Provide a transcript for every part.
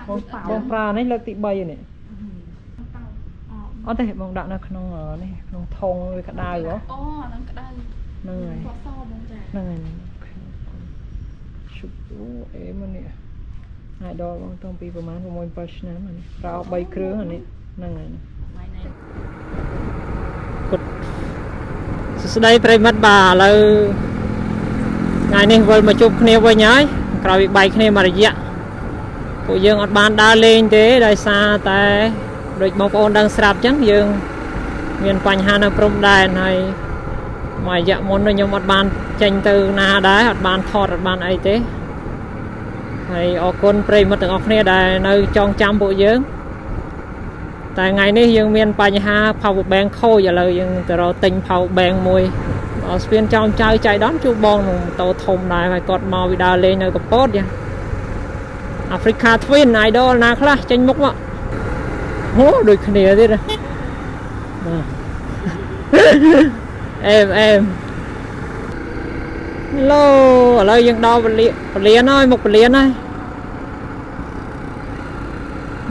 បងប្រានេះលើកទី3នេះអត់ទេបងដាក់នៅក្នុងនេះក្នុងធុងវាក្តៅហ៎អូហ្នឹងក្តៅហ្នឹងហើយពណ៌សបងចាហ្នឹងហើយឈុបអូអេមកនេះហើយដល់បងតាំងពីប្រហែល6 7ឆ្នាំនេះប្រើ3គ្រឿងអានេះហ្នឹងហើយគុតស្ដីប្រិមិត្តបាទឥឡូវថ្ងៃនេះវិលមកជួបគ្នាវិញហើយក្រោយពីបែកគ្នាមួយរយៈពួកយើងអត់បានដើរលេងទេដោយសារតែដូចបងប្អូនដឹងស្រាប់អញ្ចឹងយើងមានបញ្ហានៅព្រំដែនហើយមួយរយៈមុនខ្ញុំអត់បានចេញទៅណាដែរអត់បានថតអត់បានអីទេហើយអរគុណប្រិមិត្តទាំងអស់គ្នាដែលនៅចងចាំពួកយើងតែថ្ងៃនេះយើងមានបញ្ហា power bank ខូចឥឡូវយើងទៅរកទិញ power bank មួយអត់ស្ពានចោមចៅចៃដន្យជួបបងក្នុងម៉ូតូធំដែរហើយគាត់មកពីដើរលេងនៅកពតយ៉ាង Africa Twin Idol ណាខ្លះចេញមុខមកអូដូចគ្នាទៀតអេមឡូឥឡូវយើងដល់ពលានហើយមុខពលានហើយ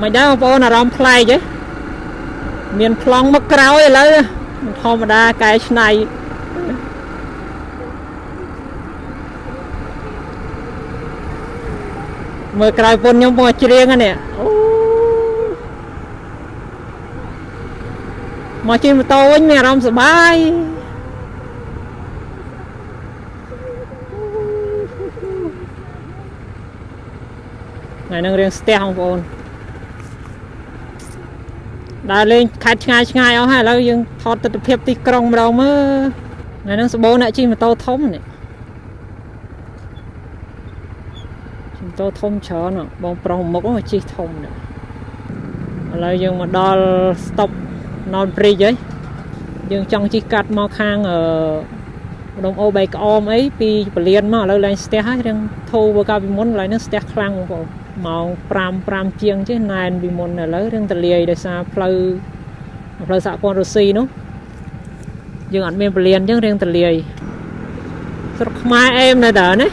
មិនដែរបងប្អូនអារម្មណ៍ប្លែកទេមានប្លង់មកក្រោយឥឡូវធម្មតាកែច្នៃមើលក្រោយពុនខ្ញុំមកច្រៀងហ្នឹងអូមកជិះម៉ូតូវិញមានអារម្មណ៍សប្បាយថ្ងៃហ្នឹងរៀងស្ទះបងប្អូនដើរលេងខេត្តឆ្ងាយអស់ហើយឥឡូវយើងថតទស្សនភាពទីក្រុងម្ដងមើលថ្ងៃហ្នឹងសបោអ្នកជិះម៉ូតូធំនេះម៉ូតូធំច្រើនបងប្រុសមុខមកជិះធំនេះឥឡូវយើងមកដល់ stop non bridge ហើយយើងចង់ជិះកាត់មកខាងដុំអូបៃក្អមអីពីពលានមកឥឡូវឡើងស្ទះហើយរៀងធូរបើកាលពីមុនឡើយនេះស្ទះខ្លាំងបងប្អូនម៉ោង5ជាងចេះណែនពីមុនឥឡូវរៀងតលាយដោយសារផ្លូវសហព័ន្ធរុស្ស៊ីនោះយើងអត់មានពលានអញ្ចឹងរៀងតលាយស្រុកខ្មែរអេមនៅដើរណា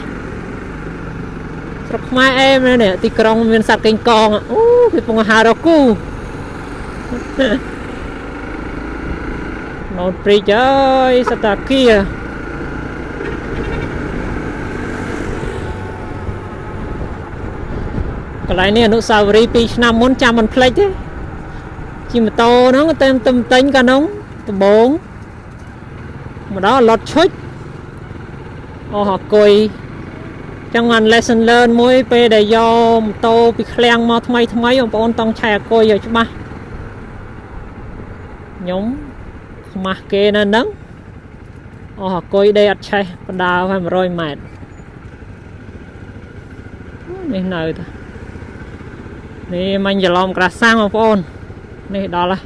ស្រុកខ្មែរអេមនេះទីក្រុងមានសត្វកេងកងអូគេពងហារគូណូតព្រីចអើយសតាគីកន្លែងនេះអនុស្សាវរីយ៍2ឆ្នាំមុនចាំមិនភ្លេចទេជិះម៉ូតូហ្នឹងទៅទិញកាលនោះដំបងមកដល់លត់ឈុចអូហគុយចឹងបាន lesson learn មួយពេលដែលយកម៉ូតូពីឃ្លាំងមកថ្មីបងប្អូនតង់ឆែអគុយឲ្យច្បាស់ខ្ញុំខ្មាស់គេនៅហ្នឹងអូអគុយដេកអត់ឆេះបណ្ដាលហើយ100ម៉ែត្រនេះនៅតានេះមិនច្រឡំក្រាសាំងបងប្អូននេះដល់ហើយ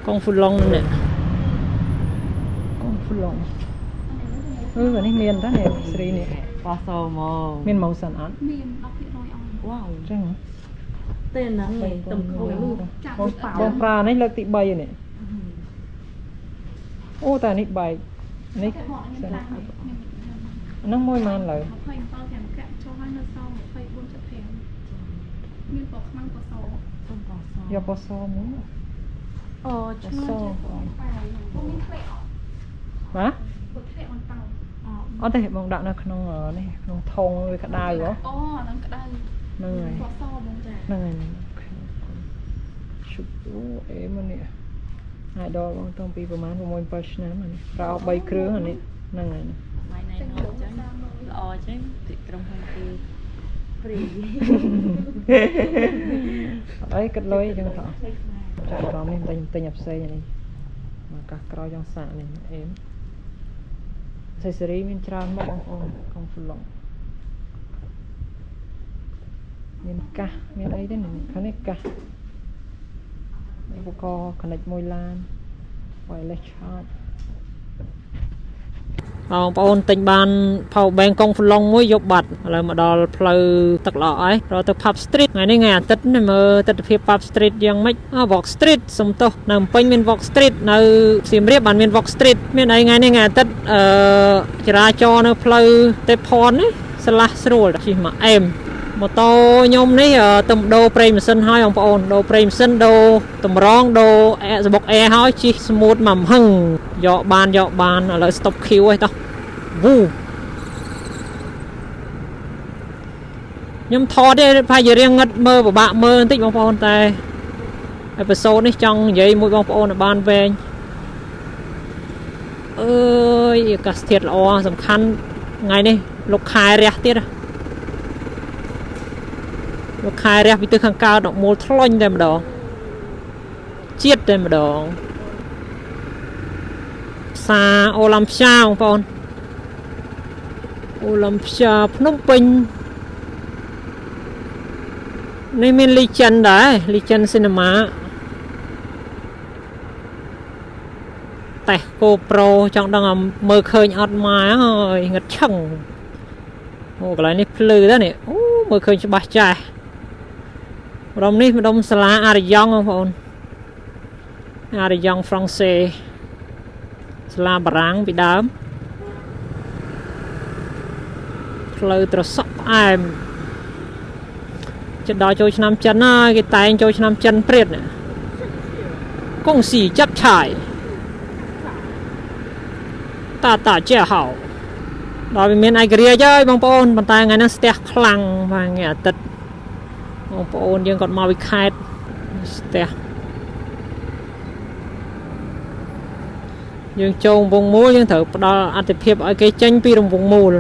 កងហ្វូឡុងនេះកងហ្វូឡុងនេះមានតានេះស្រីនេះប៉ោះសមកមានម៉ៅសិនអត់មាន10%អស់វ៉ាវចឹងទេហ្នឹងទំខូចបងប្រានេះលើកទី3នេះអូតែនេះបែកនេះហ្នឹងមួយម៉ានឡើយ27ខាងកាក់ចូលហើយនៅសល់24.5មានពណ៌ខ្មៅពណ៌សយកពណ៌សមួយអូឆ្ងល់មានផ្លេកអត់បាទផ្លេកអត់តោអត់ទេបងដាក់នៅក្នុងនេះក្នុងធុងវាក្តៅហ៎អូហ្នឹងក្តៅហ្នឹងហើយពណ៌សបងចាហ្នឹងហើយឈុបអូអេមកនេះហើយដល់បងតាំងពីប្រហែល6 7ឆ្នាំនេះប្រើ3គ្រឿងអានេះហ្នឹងហើយថ្ងៃណែនាំអញ្ចឹងល្អអញ្ចឹងទីក្រុមហ៊ុនគឺព្រីអីគិតលុយអញ្ចឹងថោះចាក់រំនេះទិញអាផ្សេងនេះមកកាសក្រោយចង់សាកនេះអេមសេសរីមានច្រើនមកបងប្អូនកងហ្វូឡុងមានកាសមានអីទេនេះខាងនេះកាសឧបករណ៍ connect មួយឡាន wireless charge បងប្អូនទិញបាន power bank កងហ្វូឡុងមួយយកបាត់ឥឡូវមកដល់ផ្លូវទឹកល្អហើយរកទៅ Pub Street ថ្ងៃនេះថ្ងៃអាទិត្យនេះមើលទិដ្ឋភាព Pub Street យ៉ាងម៉េចWalk Street សំទោសនៅភ្នំពេញមាន Walk Street នៅសៀមរាបបានមាន Walk Street មានអីថ្ងៃនេះថ្ងៃអាទិត្យចរាចរណ៍នៅផ្លូវទេពផននេះស្លាស់ស្រួលជិះមកអេម mô tô nhôm này tầm đô prey sân hai ông ôn đô prey sân đô tầm rong đô bọc e hỏi chi smooth mầm hưng dọ bàn là stop kill ấy tao vu nhôm thò đây phải giờ riêng ngất mơ của bạn mơ tích bóng ôn tay episode này trong vậy mỗi bóng ôn là ban về ơi cả thiệt là sầm khăn ngày này lục khai ra tiết lục khai ra vì từ kháng cao động mô thlonh đây mà đó chiết đây mà đó xa Olympia không con Olympia Phnom Penh này mình ly chân đấy ly chân cinema tại GoPro trong đang mơ khơi ọt má rồi ngất chừng cái này plư đó nè mơ khơi cho bà trai đồng này đồng sala Arion không phong Arion France sala barang bị đám plư từ sọc em chân đó trôi năm chân cái tay anh trôi năm chân priệt nè công sĩ chấp chải ta trẻ hảo đó mình ai kia chơi bông bồn bàn tay ngày nó stẹt khăng và nghe tật bông bồn nhưng còn mau bị khai stẹt nhưng trông vùng mũ nhưng thử đó ăn thịt hiệp ở cái tranh pi đồng vùng mù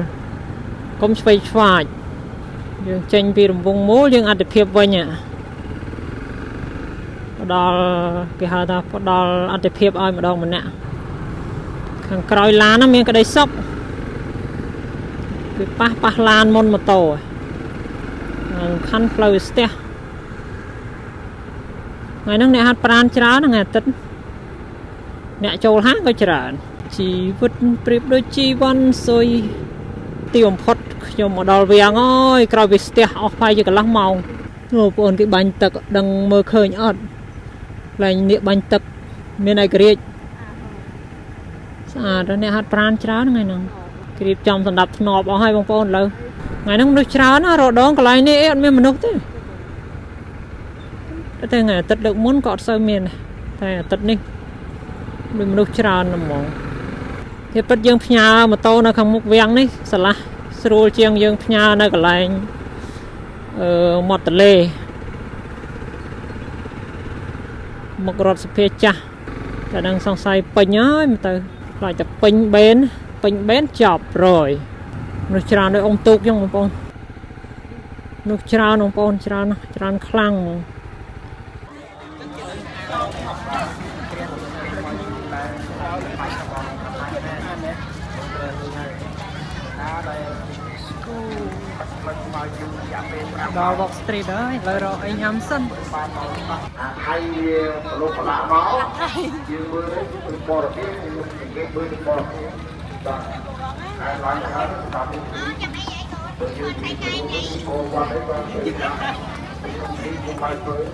không phải phải nhưng tranh pi đồng vùng mũ nhưng ăn thịt hiệp với nhỉ đó cái hà ta đó ăn thịt hiệp ai mà đâu mà nè thằng còi lá nó miếng cái đây sốc cái pa lan môn một tổ khăn phơi ste ngày nó nè hạt pran cháo nó ngày tết nè châu hát có chả chỉ vứt prep đôi chi văn rồi tiêu phật cho một đòn vàng ơi còi vịt ste off phai cho cái lăng màu rồi còn cái bánh tật đang mơ khơi nhọt là nè bánh tật miền này kia đó nè hạt pran cháo ngày nào kịp trong thành đập nộp ở hai bông phôn lâu ngày nó không được cháo nó rồi đó cái này nè mình nộp thế cái ngày tết được muốn cọt sơ miền này thế tết ninh mình nộp cháo nằm mỏng thì tết dương nhà mà tô nó không một vàng đấy sao là sưu chiang dương nhà nó cái này một tờ lê một rót spe cha ta đang song say pin nhá mà từ lại tập pin bén chọc rồi nó chả nói ông tục trong con nó chả nó con chả khăng đo bọc street đó lời rồi anh em sân hay lúc lạ máu như mưa đấy bò được cái mưa được bò ai nói là hết tao đi tự nhiên cô qua đấy qua đi cũng phải tới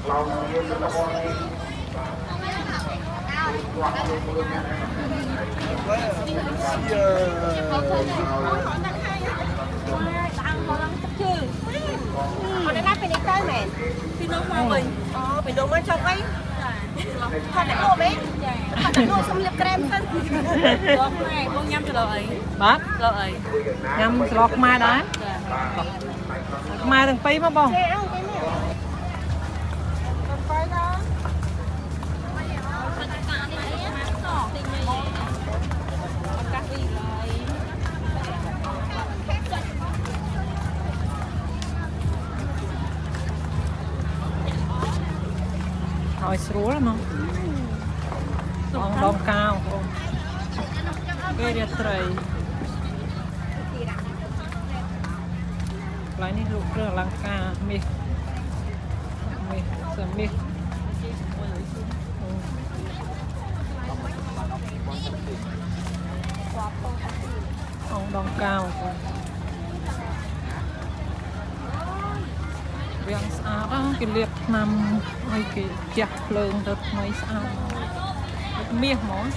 lòng như nó con đi họ đãไปในใต้แม่พี่น้องมาเลยอ๋อไปโดนมันชอบไว้ทอดแต่โลเบ้ทอดแต่โลสำเร็จแกรมสั้นร้องไห้พวกยำจะเลย bát เลย nhâm lọt mai đấy mai thằng pí mà bông เจ๊เอาเจ๊เนี่ยไปนะ hỏi xuống lắm không đông cao cái đẹp trời lại ní lục rửa lăng ca mi sợ mi ông đông cao việc sao đó cái liệp nằm mấy cái chặt lợn thật mấy sao miếng món